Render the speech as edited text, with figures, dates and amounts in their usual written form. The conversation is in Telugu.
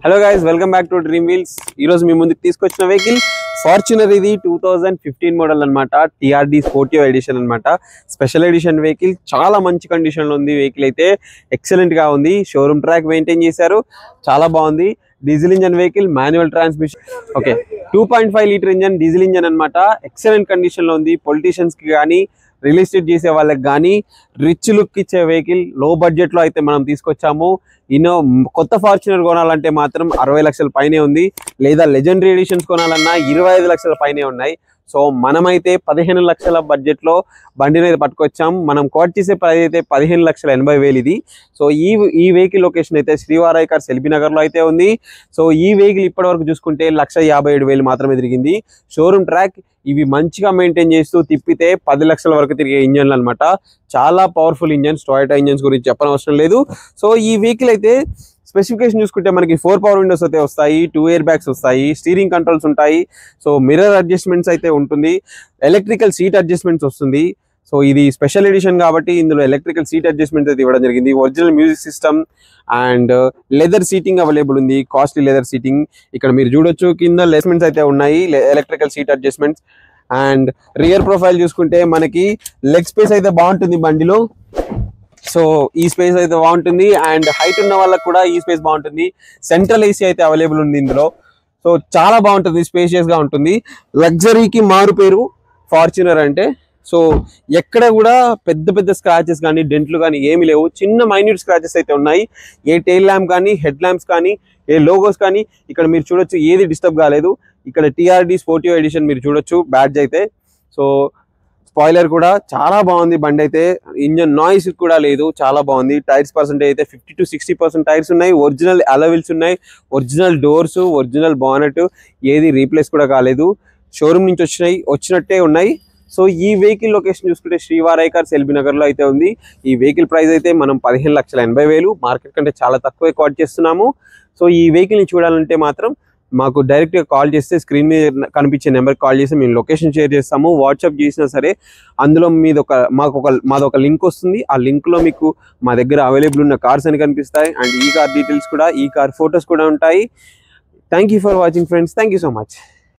Hello guys, welcome back to dream wheels. ఈరోజు మీ ముందుకు తీసుకొచ్చిన వెహికల్ ఫార్చునర్. ఇది 2015 మోడల్ అనమాట. టీఆర్డీ స్పోర్టివ్ ఎడిషన్ అనమాట. Special edition vehicle. చాలా మంచి కండిషన్లో ఉంది. వెహికల్ అయితే ఎక్సలెంట్గా ఉంది. షోరూమ్ ట్రాక్ మెయింటైన్ చేశారు. చాలా బాగుంది. Diesel engine vehicle, manual transmission. Okay, 2.5 litre engine, diesel engine అనమాట. ఎక్సలెంట్ కండిషన్లో ఉంది. పొలిటీషియన్స్కి కానీ, రియల్ ఎస్టేట్ చేసే వాళ్ళకి కానీ రిచ్ లుక్ ఇచ్చే వెహికల్ లో బడ్జెట్లో అయితే మనం తీసుకొచ్చాము. కొత్త ఫార్చునర్ కొనాలంటే మాత్రం 60 లక్షల పైనే ఉంది, లేదా లెజెండరీ ఎడిషన్స్ కొనాలన్నా 25 లక్షల పైనే ఉన్నాయి. సో మనమైతే 15 లక్షల బడ్జెట్లో బండిని అయితే పట్టుకొచ్చాం. మనం కోట్ చేసే ప్రైస్ అయితే 15,80,000 ఇది. సో ఈ వెహికల్ లొకేషన్ అయితే శ్రీవారాయ్ కార్స్ ఎల్బీ నగర్లో అయితే ఉంది. సో ఈ వెహికల్ ఇప్పటివరకు చూసుకుంటే 1,57,000 మాత్రమే తిరిగింది. షోరూమ్ ట్రాక్ ఇవి మంచిగా మెయింటైన్ చేస్తూ తిప్పితే 10 లక్షల వరకు తిరిగే ఇంజన్లు అనమాట. చాలా పవర్ఫుల్ ఇంజన్స్. టొయోటా ఇంజన్స్ గురించి చెప్పనవసరం లేదు. సో ఈ వెహికల్ అయితే స్పెసిఫికేషన్ చూసుకుంటే మనకి 4 పవర్ విండోస్ అయితే వస్తాయి, 2 ఎయిర్ బ్యాగ్స్ వస్తాయి, స్టీరింగ్ కంట్రోల్స్ ఉంటాయి. సో మిర్రర్ అడ్జస్ట్మెంట్స్ అయితే ఉంటుంది, ఎలక్ట్రికల్ సీట్ అడ్జస్ట్మెంట్స్ వస్తుంది. సో ఇది స్పెషల్ ఎడిషన్ కాబట్టి ఇందులో ఎలక్ట్రికల్ సీట్ అడ్జస్ట్మెంట్స్ అయితే ఇవ్వడం జరిగింది. Original music system and leather seating available ఉంది, కాస్ట్లీ లెదర్ సీటింగ్. ఇక్కడ మీరు చూడొచ్చు, కింద లెస్మెంట్స్ అయితే ఉన్నాయి, electrical seat adjustments. And rear profile చూసుకుంటే మనకి లెగ్ స్పేస్ అయితే బాగుంటుంది బండిలో. సో ఈ స్పేస్ అయితే బాగుంటుంది. అండ్ హైట్ ఉన్న వాళ్ళకి కూడా ఈ స్పేస్ బాగుంటుంది. సెంట్రల్ ఏసీ అయితే అవైలబుల్ ఉంది ఇందులో. సో చాలా బాగుంటుంది, స్పేషియస్గా ఉంటుంది. లగ్జరీకి మారు పేరు ఫార్చునర్ అంటే. సో ఎక్కడ కూడా పెద్ద పెద్ద స్క్రాచెస్ కానీ, డెంట్లు కానీ ఏమి లేవు. చిన్న మైన్యూట్ స్క్రాచెస్ అయితే ఉన్నాయి. ఏ టెయిల్ ల్యాంప్ కానీ, హెడ్ ల్యాంప్స్ కానీ, ఏ లోగోస్ కానీ ఇక్కడ మీరు చూడొచ్చు, ఏది డిస్టర్బ్ కాలేదు. ఇక్కడ టీఆర్డీ స్పోర్టివ్ ఎడిషన్ మీరు చూడొచ్చు బ్యాడ్జ్ అయితే. సో స్పాయిలర్ కూడా చాలా బాగుంది బండి అయితే. ఇంజన్ నాయిస్ కూడా లేదు, చాలా బాగుంది. టైర్స్ పర్సెంటేజ్ అయితే 50 to 60% టైర్స్ ఉన్నాయి. ఒరిజినల్ అలవిల్స్ ఉన్నాయి, ఒరిజినల్ డోర్స్, ఒరిజినల్ బానెట్, ఏది రీప్లేస్ కూడా కాలేదు. షోరూమ్ నుంచి వచ్చినట్టే ఉన్నాయి. సో ఈ వెహికల్ లొకేషన్ చూసుకుంటే శ్రీవారాయ్ కార్స్ ఎల్బీ నగర్లో అయితే ఉంది. ఈ వెహికల్ ప్రైస్ అయితే మనం 15,80,000 మార్కెట్ కంటే చాలా తక్కువే కాల్ చేస్తున్నాము. సో ఈ వెహికల్ని చూడాలంటే మాత్రం మాకు డైరెక్ట్గా కాల్ చేస్తే స్క్రీన్ మీద కనిపించే నెంబర్కి కాల్ చేసి మేము లొకేషన్ షేర్ చేస్తాము. వాట్సాప్ చేసినా సరే అందులో మాది ఒక లింక్ వస్తుంది. ఆ లింక్లో మీకు మా దగ్గర అవైలబుల్ ఉన్న కార్స్ అని కనిపిస్తాయి. అండ్ ఈ కార్ డీటెయిల్స్ కూడా, ఈ కార్ ఫొటోస్ కూడా ఉంటాయి. Thank you for watching friends. Thank you so much.